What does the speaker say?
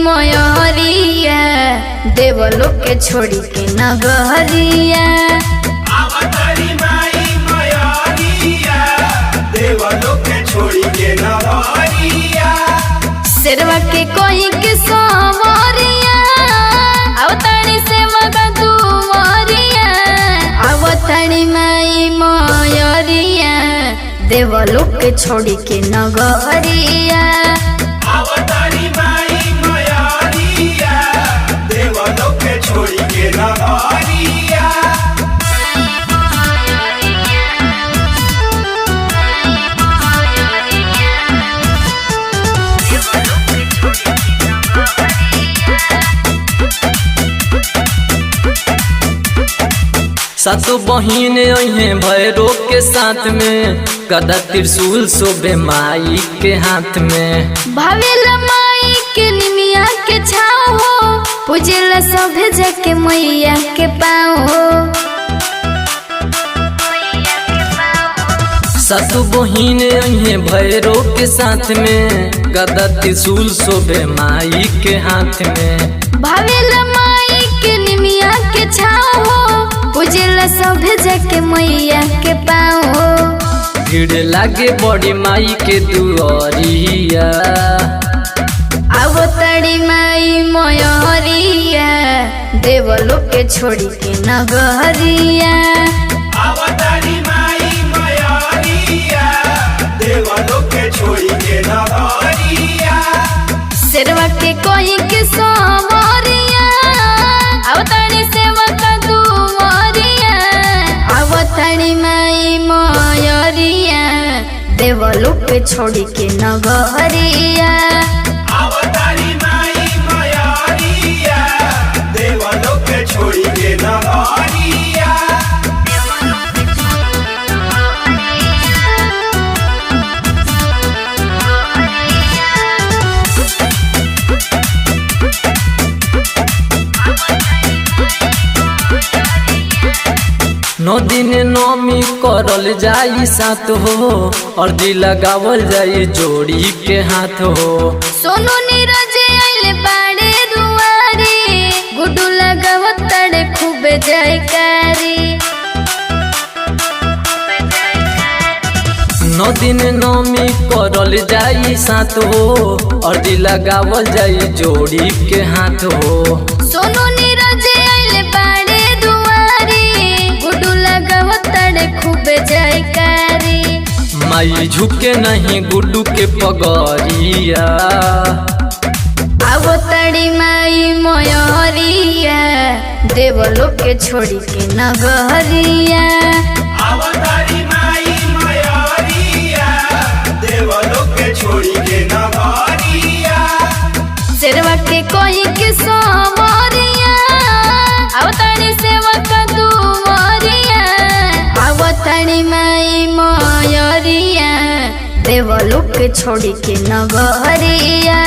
मयरिया देवलोक के छोड़ी के नगरिया। अवतारी माई मयरिया देवलोक के छोड़ी के नगरिया। शेरवा के कोई के समरिया अवतारी सेवा का दुवरिया। अवतारी माई मयरिया देवलोक के छोड़ी के नगरिया। अवतारी माई मयरिया देवलोक के छोड़ी के नगरिया। सातो बहिन अहे भैरो के साथ में गदा त्रिशूल शोभे माई के हाथ में। भावेला माई के निमिया के छाओ हो पूजेला सभे जाके मैया के पाओ हो। सातो बहिन अहे भैरो के साथ में गदा त्रिशूल शोभे माई के हाथ में। भावेला माई के निमिया के छाओ हो पूजेला सभे जाके मैया के पाओ हो। भीड़ लागे बड़ी माई के दुआरिया। अवतारी माई मयरिया देवलोक के छोड़ी के नगरिया। अवतारी माई मयरिया देवलोक के छोड़ी के नगरिया। शेरवा के कोई के समरिया अवतारी सेवा का दुवरिया। अवतारी माई मयरिया देवलोक के छोड़ी के नगरिया। अवतारी माई मयरिया देवलोक के छोड़ी के नगरिया। नौ दिन नौमी करल जाई साथ हो और दिल लगावल जाई जोड़ी के हाथ हो। सोनू नीरज आइले बाड़े दुआरे गुड्डू लगावत तड़े खूबे जयकारी। नौ दिन नौमी करल जाई साथ हो और दिल लगावल जाई जोड़ी के हाथ हो। सोनू नीरज आइले बाड़े दुआरे गुड्डू लगावत तड़े खूबे जयकारी। माई झुके नहीं गुड्डू के पगरिया। अवतारी माई मयरिया देवलोक के छोड़ी के नगरिया। अवतारी माई मयरिया देवलोक के छोड़ी के नगरिया। शेरवा के कोई के समरिया अवतारी सेवा का दुवरिया। अवतारी माई मयरिया देवलोक के छोड़ी के नगरिया।